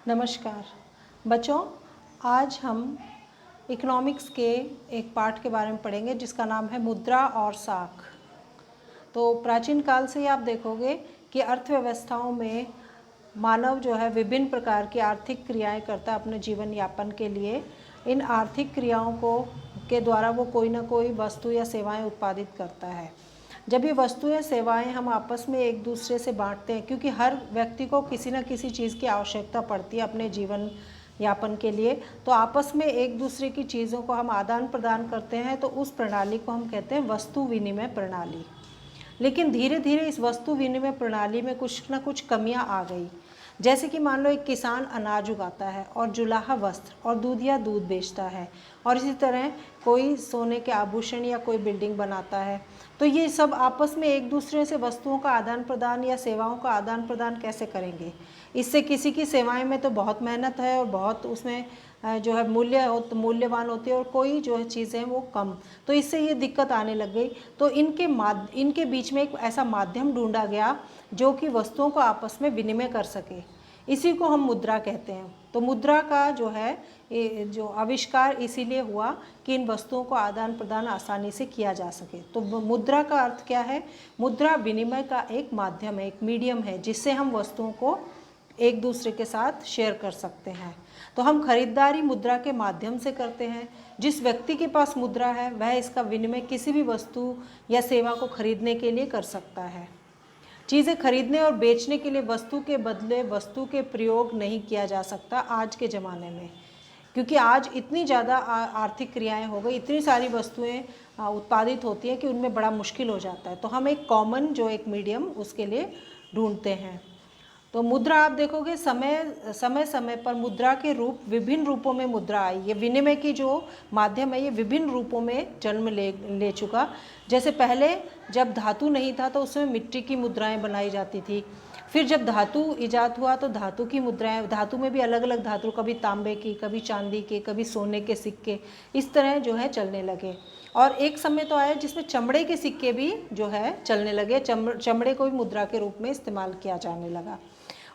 नमस्कार बच्चों, आज हम इकोनॉमिक्स के एक पार्ट के बारे में पढ़ेंगे जिसका नाम है मुद्रा और साख। तो प्राचीन काल से ही आप देखोगे कि अर्थव्यवस्थाओं में मानव जो है विभिन्न प्रकार की आर्थिक क्रियाएं करता है अपने जीवन यापन के लिए। इन आर्थिक क्रियाओं को के द्वारा वो कोई ना कोई वस्तु या सेवाएं उत्पादित करता है। जब ये वस्तुएं सेवाएं हम आपस में एक दूसरे से बांटते हैं, क्योंकि हर व्यक्ति को किसी न किसी चीज़ की आवश्यकता पड़ती है अपने जीवन यापन के लिए, तो आपस में एक दूसरे की चीज़ों को हम आदान प्रदान करते हैं, तो उस प्रणाली को हम कहते हैं वस्तु विनिमय प्रणाली। लेकिन धीरे धीरे इस वस्तु विनिमय प्रणाली में कुछ ना कुछ कमियां आ गई। जैसे कि मान लो एक किसान अनाज उगाता है और जुलाहा वस्त्र और दूध या दूध बेचता है, और इसी तरह कोई सोने के आभूषण या कोई बिल्डिंग बनाता है। तो ये सब आपस में एक दूसरे से वस्तुओं का आदान प्रदान या सेवाओं का आदान प्रदान कैसे करेंगे? इससे किसी की सेवाएं में तो बहुत मेहनत है और बहुत उसमें जो है मूल्यवान होती है, और कोई जो है चीज़ें वो कम। तो इससे ये दिक्कत आने लग गई। तो इनके बीच में एक ऐसा माध्यम ढूंढा गया जो कि वस्तुओं को आपस में विनिमय कर सके। इसी को हम मुद्रा कहते हैं। तो मुद्रा का जो है जो आविष्कार इसीलिए हुआ कि इन वस्तुओं को आदान प्रदान आसानी से किया जा सके। तो मुद्रा का अर्थ क्या है? मुद्रा विनिमय का एक माध्यम है, एक मीडियम है, जिससे हम वस्तुओं को एक दूसरे के साथ शेयर कर सकते हैं। तो हम खरीदारी मुद्रा के माध्यम से करते हैं। जिस व्यक्ति के पास मुद्रा है वह इसका विनिमय किसी भी वस्तु या सेवा को खरीदने के लिए कर सकता है। चीज़ें खरीदने और बेचने के लिए वस्तु के बदले वस्तु के प्रयोग नहीं किया जा सकता आज के ज़माने में, क्योंकि आज इतनी ज़्यादा आर्थिक क्रियाएं हो गई, इतनी सारी वस्तुएं उत्पादित होती हैं कि उनमें बड़ा मुश्किल हो जाता है। तो हम एक कॉमन जो एक मीडियम उसके लिए ढूंढते हैं। तो मुद्रा आप देखोगे समय पर मुद्रा के रूप विभिन्न रूपों में मुद्रा आई। ये विनिमय की जो माध्यम है ये विभिन्न रूपों में जन्म ले चुका। जैसे पहले जब धातु नहीं था तो उसमें मिट्टी की मुद्राएं बनाई जाती थी। फिर जब धातु ईजाद हुआ तो धातु की मुद्राएं, धातु में भी अलग अलग धातु, कभी तांबे की, कभी चांदी के, कभी सोने के सिक्के, इस तरह जो है चलने लगे। और एक समय तो आया जिसमें चमड़े के सिक्के भी जो है चलने लगे। चमड़े को भी मुद्रा के रूप में इस्तेमाल किया जाने लगा।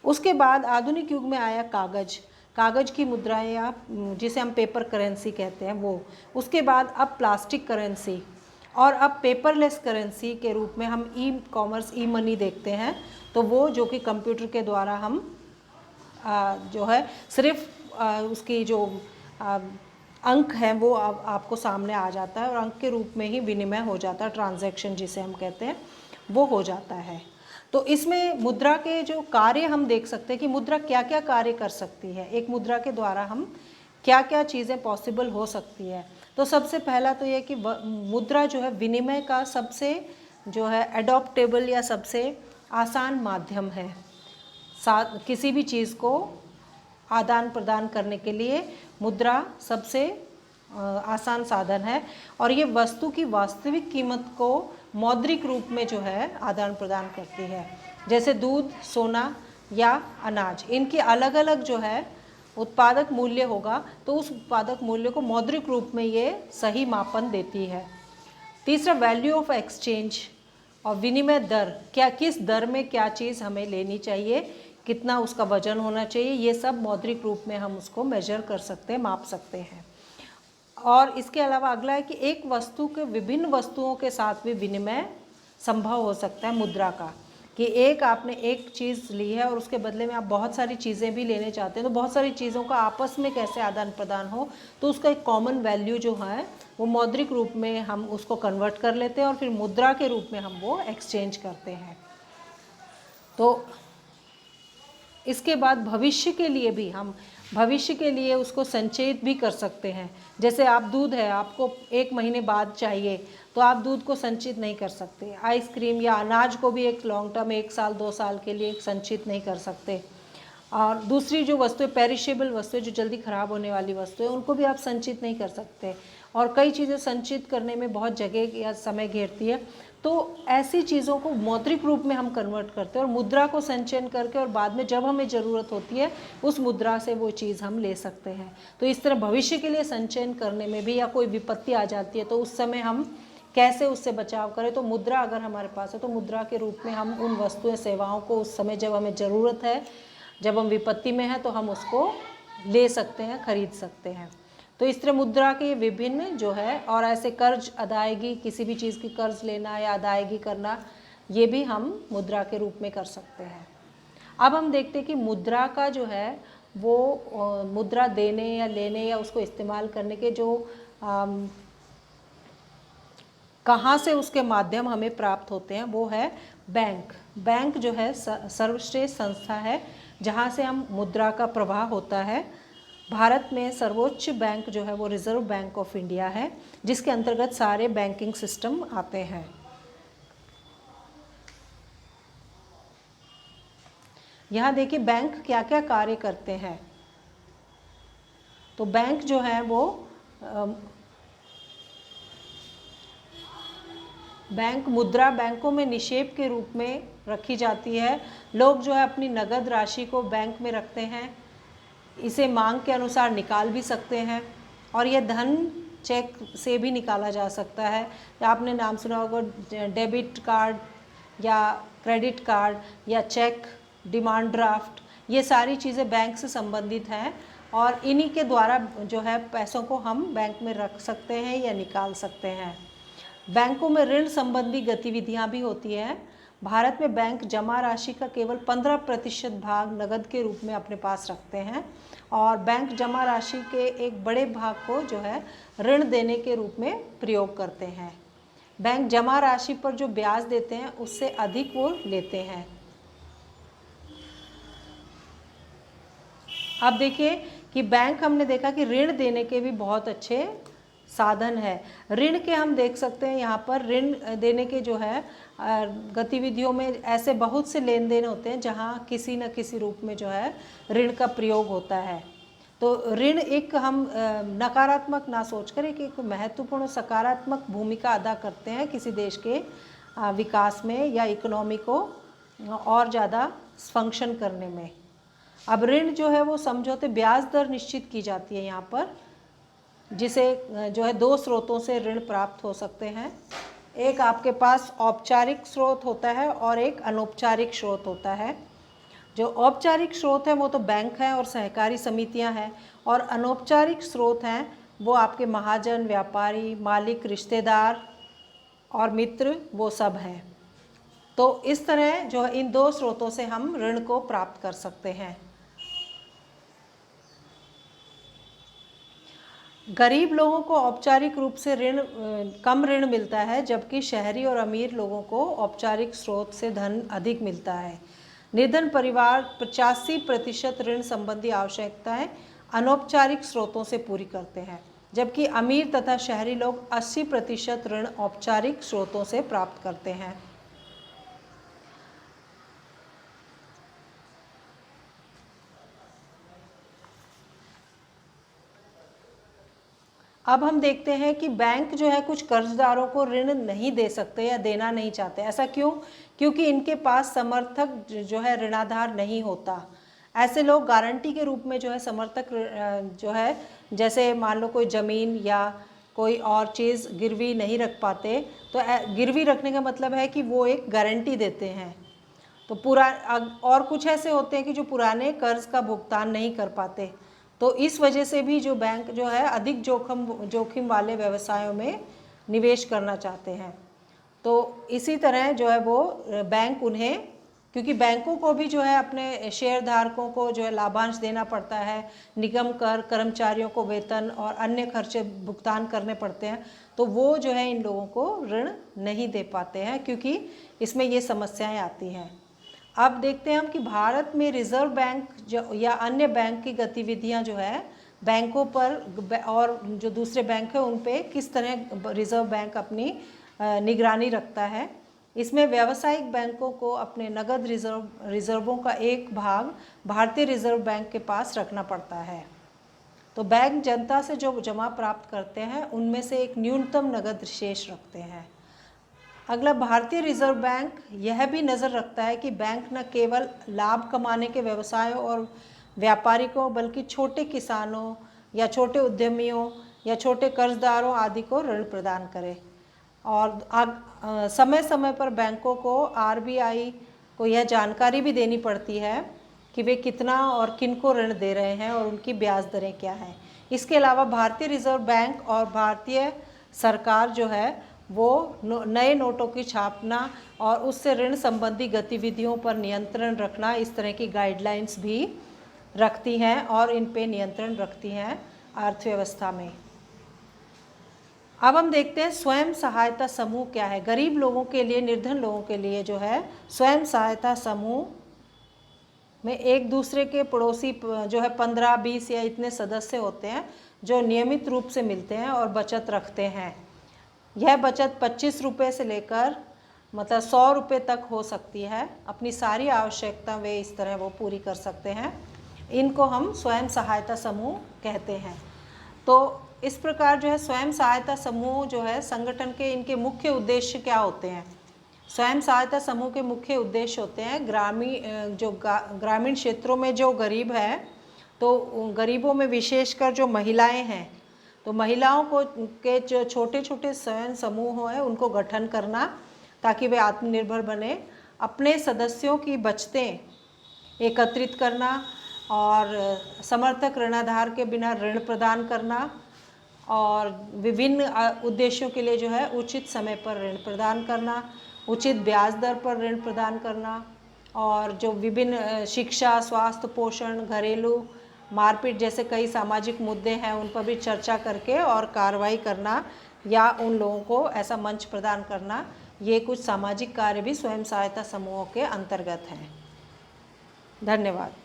उसके बाद आधुनिक युग में आया कागज़ की मुद्राएं, या जिसे हम पेपर करेंसी कहते हैं वो। उसके बाद अब प्लास्टिक करेंसी, और अब पेपरलेस करेंसी के रूप में हम ई कॉमर्स, ई मनी देखते हैं। तो वो जो कि कंप्यूटर के द्वारा हम जो है सिर्फ उसकी जो अंक है वो आपको सामने आ जाता है, और अंक के रूप में ही विनिमय हो जाता है, ट्रांजैक्शन जिसे हम कहते हैं वो हो जाता है। तो इसमें मुद्रा के जो कार्य हम देख सकते हैं कि मुद्रा क्या क्या कार्य कर सकती है, एक मुद्रा के द्वारा हम क्या क्या चीज़ें पॉसिबल हो सकती है। तो सबसे पहला तो ये कि मुद्रा जो है विनिमय का सबसे जो है एडॉप्टेबल या सबसे आसान माध्यम है। किसी भी चीज़ को आदान प्रदान करने के लिए मुद्रा सबसे आसान साधन है, और ये वस्तु की वास्तविक कीमत को मौद्रिक रूप में जो है आदान प्रदान करती है। जैसे दूध, सोना या अनाज, इनकी अलग अलग जो है उत्पादक मूल्य होगा, तो उस उत्पादक मूल्य को मौद्रिक रूप में ये सही मापन देती है। तीसरा वैल्यू ऑफ एक्सचेंज और विनिमय दर, क्या किस दर में क्या चीज़ हमें लेनी चाहिए, कितना उसका वजन होना चाहिए, ये सब मौद्रिक रूप में हम उसको मेजर कर सकते हैं, माप सकते हैं। और इसके अलावा अगला है कि एक वस्तु के विभिन्न वस्तुओं के साथ भी विनिमय संभव हो सकता है मुद्रा का, कि एक आपने एक चीज़ ली है और उसके बदले में आप बहुत सारी चीज़ें भी लेने चाहते हैं, तो बहुत सारी चीज़ों का आपस में कैसे आदान प्रदान हो, तो उसका एक कॉमन वैल्यू जो है वो मौद्रिक रूप में हम उसको कन्वर्ट कर लेते हैं, और फिर मुद्रा के रूप में हम वो एक्सचेंज करते हैं। तो इसके बाद भविष्य के लिए भी हम भविष्य के लिए उसको संचयित भी कर सकते हैं। जैसे आप दूध है, आपको 1 महीने बाद चाहिए, तो आप दूध को संचित नहीं कर सकते। आइसक्रीम या अनाज को भी एक लॉन्ग टर्म 1 साल 2 साल के लिए संचित नहीं कर सकते। और दूसरी जो वस्तुएं, पेरिशेबल वस्तुएं, जो जल्दी ख़राब होने वाली वस्तुएं, उनको भी आप संचित नहीं कर सकते। और कई चीज़ें संचित करने में बहुत जगह या समय घेरती है, तो ऐसी चीज़ों को मौद्रिक रूप में हम कन्वर्ट करते हैं और मुद्रा को संचयन करके, और बाद में जब हमें ज़रूरत होती है उस मुद्रा से वो चीज़ हम ले सकते हैं। तो इस तरह भविष्य के लिए संचयन करने में भी, या कोई विपत्ति आ जाती है तो उस समय हम कैसे उससे बचाव करें, तो मुद्रा अगर हमारे पास है तो मुद्रा के रूप में हम उन वस्तुएं सेवाओं को उस समय जब हमें ज़रूरत है जब हम विपत्ति में हैं तो हम उसको ले सकते हैं, खरीद सकते हैं। तो इस तरह मुद्रा के विभिन्न जो है, और ऐसे कर्ज अदायगी, किसी भी चीज़ की कर्ज लेना या अदायगी करना, ये भी हम मुद्रा के रूप में कर सकते हैं। अब हम देखते हैं कि मुद्रा का जो है वो मुद्रा देने या लेने या उसको इस्तेमाल करने के जो कहाँ से उसके माध्यम हमें प्राप्त होते हैं, वो है बैंक। बैंक जो है सर्वश्रेष्ठ संस्था है जहाँ से हम मुद्रा का प्रवाह होता है। भारत में सर्वोच्च बैंक जो है वो रिजर्व बैंक ऑफ इंडिया है, जिसके अंतर्गत सारे बैंकिंग सिस्टम आते हैं। यहाँ देखिए बैंक क्या क्या कार्य करते हैं। तो बैंक जो है वो बैंक मुद्रा बैंकों में निक्षेप के रूप में रखी जाती है। लोग जो है अपनी नगद राशि को बैंक में रखते हैं, इसे मांग के अनुसार निकाल भी सकते हैं, और यह धन चेक से भी निकाला जा सकता है। आपने नाम सुना होगा डेबिट कार्ड या क्रेडिट कार्ड या चेक, डिमांड ड्राफ्ट, ये सारी चीज़ें बैंक से संबंधित हैं, और इन्हीं के द्वारा जो है पैसों को हम बैंक में रख सकते हैं या निकाल सकते हैं। बैंकों में ऋण संबंधी गतिविधियां भी होती हैं। भारत में बैंक जमा राशि का केवल 15% भाग नगद के रूप में अपने पास रखते हैं, और बैंक जमा राशि के एक बड़े भाग को जो है ऋण देने के रूप में प्रयोग करते हैं। बैंक जमा राशि पर जो ब्याज देते हैं उससे अधिक वो लेते हैं। अब देखिए कि बैंक, हमने देखा कि ऋण देने के भी बहुत अच्छे साधन है। ऋण के हम देख सकते हैं यहाँ पर, ऋण देने के जो है गतिविधियों में ऐसे बहुत से लेन देन होते हैं जहाँ किसी न किसी रूप में जो है ऋण का प्रयोग होता है। तो ऋण एक हम नकारात्मक ना सोचकर एक महत्वपूर्ण सकारात्मक भूमिका अदा करते हैं किसी देश के विकास में या इकोनॉमी को और ज़्यादा फंक्शन करने में। अब ऋण जो है वो समझौते ब्याज दर निश्चित की जाती है यहाँ पर, जिसे जो है 2 स्रोतों से ऋण प्राप्त हो सकते हैं। एक आपके पास औपचारिक स्रोत होता है और एक अनौपचारिक स्रोत होता है। जो औपचारिक स्रोत है वो तो बैंक हैं और सहकारी समितियां हैं, और अनौपचारिक स्रोत हैं वो आपके महाजन, व्यापारी, मालिक, रिश्तेदार और मित्र, वो सब हैं। तो इस तरह जो इन 2 स्रोतों से हम ऋण को प्राप्त कर सकते हैं। गरीब लोगों को औपचारिक रूप से कम ऋण मिलता है, जबकि शहरी और अमीर लोगों को औपचारिक स्रोत से धन अधिक मिलता है। निर्धन परिवार 85% ऋण संबंधी आवश्यकताएं अनौपचारिक स्रोतों से पूरी करते हैं, जबकि अमीर तथा शहरी लोग 80% ऋण औपचारिक स्रोतों से प्राप्त करते हैं। अब हम देखते हैं कि बैंक जो है कुछ कर्जदारों को ऋण नहीं दे सकते या देना नहीं चाहते। ऐसा क्यों? क्योंकि इनके पास समर्थक जो है ऋणाधार नहीं होता। ऐसे लोग गारंटी के रूप में जो है समर्थक जो है, जैसे मान लो कोई ज़मीन या कोई और चीज़ गिरवी नहीं रख पाते, तो गिरवी रखने का मतलब है कि वो एक गारंटी देते हैं। तो और कुछ ऐसे होते हैं कि जो पुराने कर्ज का भुगतान नहीं कर पाते, तो इस वजह से भी जो बैंक जो है अधिक जोखिम वाले व्यवसायों में निवेश करना चाहते हैं। तो इसी तरह जो है वो बैंक उन्हें, क्योंकि बैंकों को भी जो है अपने शेयरधारकों को जो है लाभांश देना पड़ता है, निगम कर, कर्मचारियों को वेतन और अन्य खर्चे भुगतान करने पड़ते हैं, तो वो जो है इन लोगों को ऋण नहीं दे पाते हैं, क्योंकि इसमें ये समस्याएं आती हैं। अब देखते हैं हम कि भारत में रिजर्व बैंक या अन्य बैंक की गतिविधियां जो है बैंकों पर और जो दूसरे बैंक हैं उन पे किस तरह रिजर्व बैंक अपनी निगरानी रखता है। इसमें व्यावसायिक बैंकों को अपने नगद रिजर्वों का एक भाग भारतीय रिजर्व बैंक के पास रखना पड़ता है। तो बैंक जनता से जो जमा प्राप्त करते हैं उनमें से एक न्यूनतम नगद शेष रखते हैं। अगला, भारतीय रिजर्व बैंक यह भी नज़र रखता है कि बैंक न केवल लाभ कमाने के व्यवसायों और व्यापारिकों, बल्कि छोटे किसानों या छोटे उद्यमियों या छोटे कर्जदारों आदि को ऋण प्रदान करे। और समय समय पर बैंकों को RBI को यह जानकारी भी देनी पड़ती है कि वे कितना और किन को ऋण दे रहे हैं और उनकी ब्याज दरें क्या हैं। इसके अलावा भारतीय रिजर्व बैंक और भारतीय सरकार जो है वो नए नोटों की छापना और उससे ऋण संबंधी गतिविधियों पर नियंत्रण रखना, इस तरह की गाइडलाइंस भी रखती हैं और इन पे नियंत्रण रखती हैं अर्थव्यवस्था में। अब हम देखते हैं स्वयं सहायता समूह क्या है। गरीब लोगों के लिए, निर्धन लोगों के लिए जो है स्वयं सहायता समूह में एक दूसरे के पड़ोसी जो है 15-20 या इतने सदस्य होते हैं जो नियमित रूप से मिलते हैं और बचत रखते हैं। यह बचत 25 रुपये से लेकर मतलब 100 रुपये तक हो सकती है। अपनी सारी आवश्यकता वे इस तरह वो पूरी कर सकते हैं। इनको हम स्वयं सहायता समूह कहते हैं। तो इस प्रकार जो है स्वयं सहायता समूह जो है संगठन के, इनके मुख्य उद्देश्य क्या होते हैं। स्वयं सहायता समूह के मुख्य उद्देश्य होते हैं ग्रामीण क्षेत्रों में जो गरीब है, तो गरीबों में विशेषकर जो महिलाएं हैं, तो महिलाओं को के जो छोटे छोटे स्वयं समूह हैं उनको गठन करना ताकि वे आत्मनिर्भर बने, अपने सदस्यों की बचतें एकत्रित करना और समर्थक ऋणाधार के बिना ऋण प्रदान करना और विभिन्न उद्देश्यों के लिए जो है उचित समय पर ऋण प्रदान करना, उचित ब्याज दर पर ऋण प्रदान करना और जो विभिन्न शिक्षा, स्वास्थ्य, पोषण, घरेलू मारपीट जैसे कई सामाजिक मुद्दे हैं उन पर भी चर्चा करके और कार्रवाई करना या उन लोगों को ऐसा मंच प्रदान करना, ये कुछ सामाजिक कार्य भी स्वयं सहायता समूहों के अंतर्गत हैं। धन्यवाद।